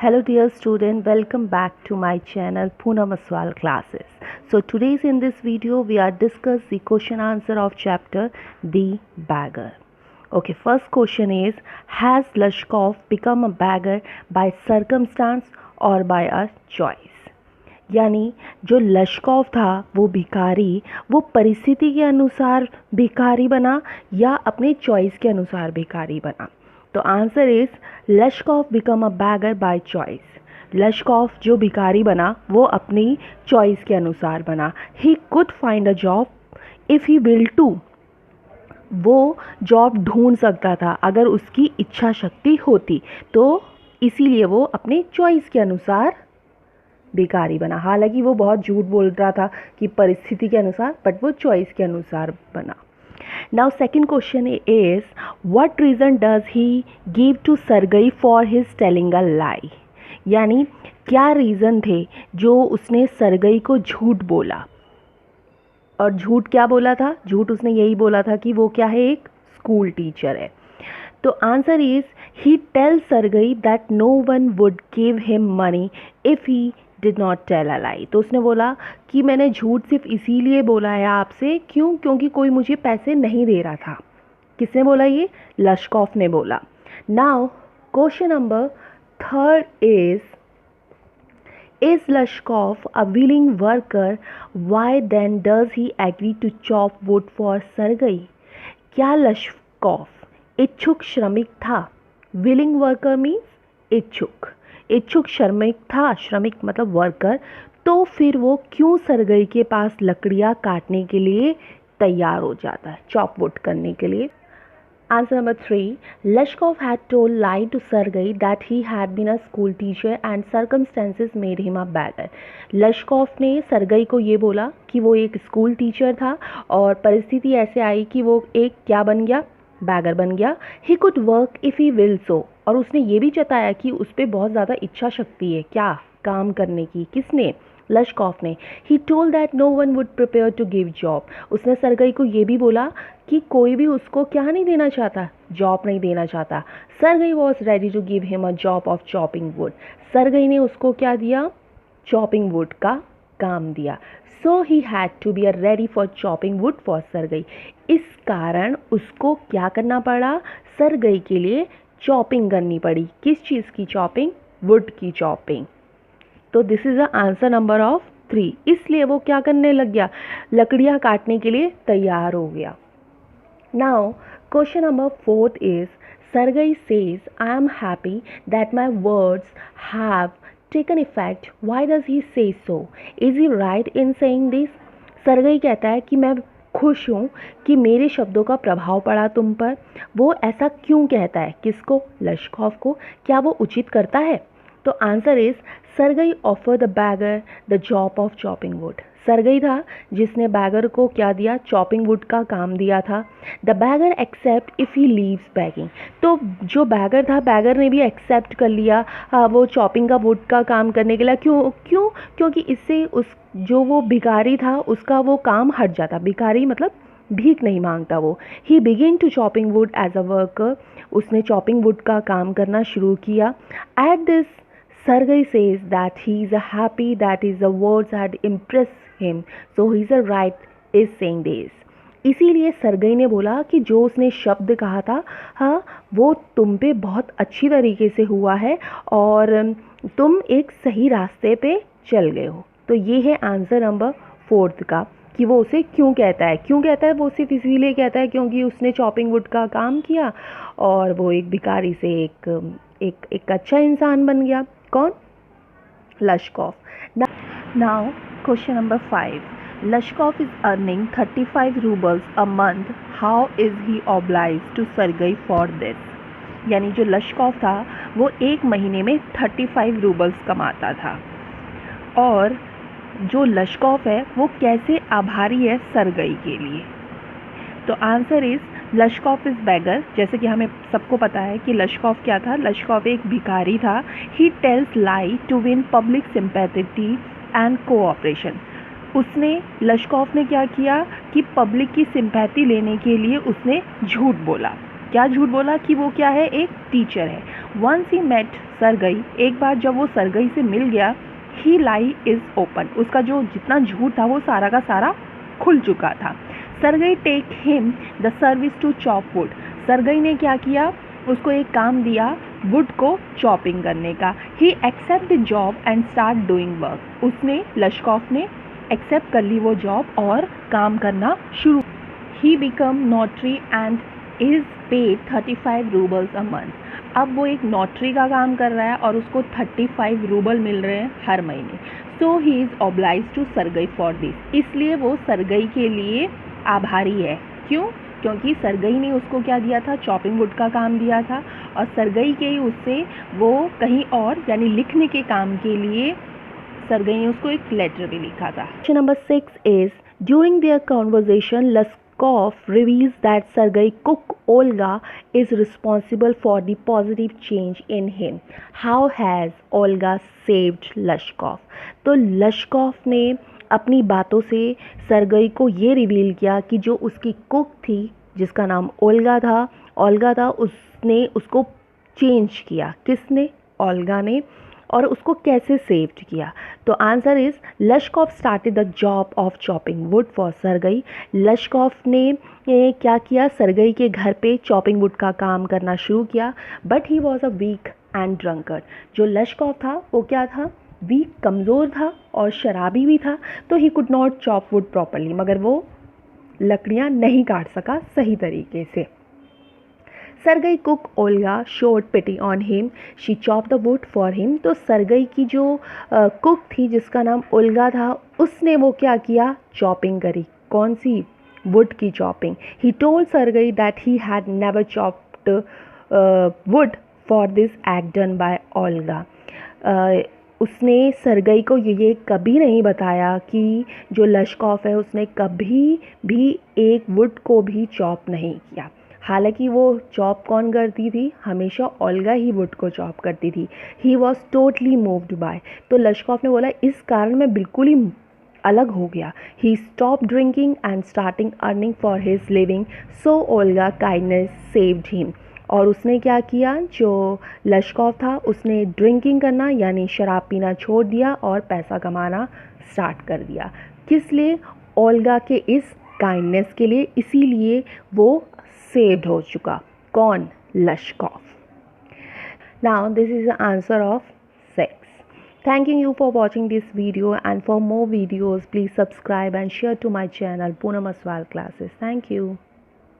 Hello dear student, welcome back to my channel Poonam Aswal classes. So today's in this video we are discuss the question answer of chapter The Beggar. Okay, first question is, has Lashkov become a beggar by circumstance or by a choice? यानी जो Lushkoff था वो भिखारी वो परिस्थिति के अनुसार भिखारी बना या अपने चॉइस के अनुसार भिखारी बना। तो answer is Lushkoff become a beggar by choice. Lushkoff जो भिखारी बना वो अपनी चॉइस के अनुसार बना। He could find a job if he will to. वो जॉब ढूंढ सकता था अगर उसकी इच्छा शक्ति होती, तो इसीलिए वो अपने चॉइस के अनुसार भिखारी बना। हालांकि वो बहुत झूठ बोल रहा था कि परिस्थिति के अनुसार, बट वो चॉइस के अनुसार बना। Now second question is, what reason does he give to Sergei for his telling a lie? यानी क्या रीज़न थे जो उसने सरगई को झूठ बोला। और झूठ क्या बोला था? झूठ उसने यही बोला था कि वो क्या है, एक स्कूल टीचर है। तो answer is, he tell Sergei that no one would give him money if he did not tell a lie. तो उसने बोला कि मैंने झूठ सिर्फ इसीलिए बोला है आपसे, क्यों? क्योंकि कोई मुझे पैसे नहीं दे रहा था। किसने बोला? ये लश्कॉफ ने बोला। Now question number third is Lushkoff a willing worker? Why then does he agree to chop wood for Sergei? क्या लश्कॉफ इच्छुक श्रमिक था? विलिंग वर्कर मीन्स इच्छुक श्रमिक था। श्रमिक मतलब वर्कर। तो फिर वो क्यों सरगई के पास लकड़ियाँ काटने के लिए तैयार हो जाता है, चॉप वुड करने के लिए? Answer number 3, Lushkoff had told lie to Sergei that he had been a school teacher and circumstances made him a beggar. Lushkoff ने सरगई को ये बोला कि वो एक स्कूल टीचर था और परिस्थिति ऐसे आई कि वो एक क्या बन गया, बैगर बन गया। He could work if he will so. और उसने ये भी जताया कि उस पर बहुत ज़्यादा इच्छा शक्ति है, क्या काम करने की। किसने? लश्कॉफ ने। He told that no one would prepare to give job. उसने सरगई को ये भी बोला कि कोई भी उसको क्या नहीं देना चाहता, जॉब नहीं देना चाहता। Sergei was ready to give him a job of chopping wood. Sergei ने उसको क्या दिया? चॉपिंग वुड का काम दिया। So he had to be ready for chopping wood for Sergei. इस कारण उसको क्या करना पड़ा? सरगई के लिए चॉपिंग करनी पड़ी। किस चीज़ की चॉपिंग? वुड की चॉपिंग। तो this is the answer number of 3। इसलिए वो क्या करने लग गया? लकड़ियाँ काटने के लिए तैयार हो गया। Now question number 4 is, Sergei says I am happy that my words have taken effect. Why does he say so? Is he right in saying this? Sergei कहता है कि मैं खुश हूँ कि मेरे शब्दों का प्रभाव पड़ा तुम पर। वो ऐसा क्यों कहता है? किसको? लश्कॉफ को। क्या वो उचित करता है? तो answer is, Sergei offer the bagger the job of chopping wood. Sergei था जिसने बैगर को क्या दिया? चॉपिंग वुड का काम दिया था। The beggar except if he leaves begging. तो जो बैगर था, बैगर ने भी एक्सेप्ट कर लिया वो चॉपिंग का वुड का काम करने के लिए। क्यों? क्योंकि इससे उस जो वो भिखारी था उसका वो काम हट जाता। भिखारी मतलब भीख नहीं मांगता वो। He begin to chopping wood as a worker. उसने चॉपिंग वुड का काम करना शुरू किया। At this Sergei says that he is happy that his words had impressed him, so he is right is saying this. इसीलिए Sergei ने बोला कि जो उसने शब्द कहा था, हाँ, वो तुम पे बहुत अच्छी तरीके से हुआ है और तुम एक सही रास्ते पे चल गए हो। तो ये है आंसर नंबर 4 का, कि वो उसे क्यों कहता है। क्यों कहता है? वो सिर्फ इसीलिए कहता है क्योंकि उसने चॉपिंग वुड का काम किया और वो एक भिखारी से एक अच्छा इंसान बन गया। कौन? Lushkoff. Now question number 5, Lushkoff is earning 35 roubles a month. How is he oblige to Sergei for this? यानी जो लश्कॉफ था वो एक महीने में 35 रूबल्स कमाता था। और जो लश्कॉफ है वो कैसे आभारी है सरगई के लिए? तो answer is, Lushkoff is beggar. जैसे कि हमें सबको पता है कि लश्कॉफ क्या था? लश्कॉफ एक भिखारी था। He tells lie to win public sympathy and cooperation. उसने लश्कॉफ ने क्या किया कि पब्लिक की सिंपैथी लेने के लिए उसने झूठ बोला। क्या झूठ बोला कि वो क्या है, एक टीचर है। वंस ही मेट सरगई, एक बार जब वो सरगई से मिल गया, ही लाई इज ओपन, उसका जो जितना झूठ था वो सारा का सारा खुल चुका था। Sergei take him the service to chop wood, Sergei ने क्या किया, उसको एक काम दिया वुड को चॉपिंग करने का। He accept the job and start doing work, उसने लश्कॉफ ने एक्सेप्ट कर ली वो जॉब और काम करना शुरू। He become notary and is paid 35 roubles a month, अब वो एक नोटरी का काम कर रहा है और उसको 35 रूबल मिल रहे हैं हर महीने। So he is oblige to Sergei for this, इसलिए वो सरगई के लिए आभारी है। क्यों? क्योंकि सरगई ने उसको क्या दिया था, चॉपिंग वुड का काम दिया था, और सरगई के ही उससे वो कहीं और यानी लिखने के काम के लिए सरगई ने उसको एक लेटर भी लिखा था। Question number 6 is during their conversation Lushkoff reveals that Sergei cook Olga is responsible for the positive change in him. How has Olga saved Lashkov? तो लश्कॉफ ने अपनी बातों से सरगई को ये रिवील किया कि जो उसकी कुक थी जिसका नाम ओल्गा था, उसने उसको चेंज किया। किसने? ओल्गा ने। और उसको कैसे सेव्ड किया? तो answer is लश्कॉफ started the job of chopping wood for Sergei, लश्कॉफ ने क्या किया, सरगई के घर पे चॉपिंग वुड का काम करना शुरू किया। But he was a weak and drunkard, जो लश्कॉफ था वो क्या था, वीक, कमज़ोर था और शराबी भी था, तो he could not chop wood properly, मगर वो लकड़ियाँ नहीं काट सका सही तरीके से। Sergei cook Olga showed pity on him, she chop the wood for him, तो सरगई की जो कुक थी जिसका नाम ओल्गा था, उसने वो क्या किया, चॉपिंग करी। कौन सी? वुड की chopping. He told Sergei that he had never chopped would for this act done by Olga, उसने सरगई को ये कभी नहीं बताया कि जो लश्कॉफ है उसने कभी भी एक वुड को भी चॉप नहीं किया। हालांकि वो चॉप कौन करती थी, हमेशा ओल्गा ही वुड को चॉप करती थी। He was totally moved by, तो लश्कॉफ ने बोला इस कारण मैं बिल्कुल ही अलग हो गया। He stop drinking and starting earning for his living, so Olga kindness saved him, और उसने क्या किया, जो लश्कॉफ था उसने ड्रिंकिंग करना यानी शराब पीना छोड़ दिया और पैसा कमाना स्टार्ट कर दिया। किस लिए? ओल्गा के इस काइंडनेस के लिए, इसीलिए वो सेव्ड हो चुका। कौन? Lushkoff. Now this is the answer of 6. Thanking you for watching this video, and for more videos please subscribe and share to my channel Poonam Aswal Classes. Thank you.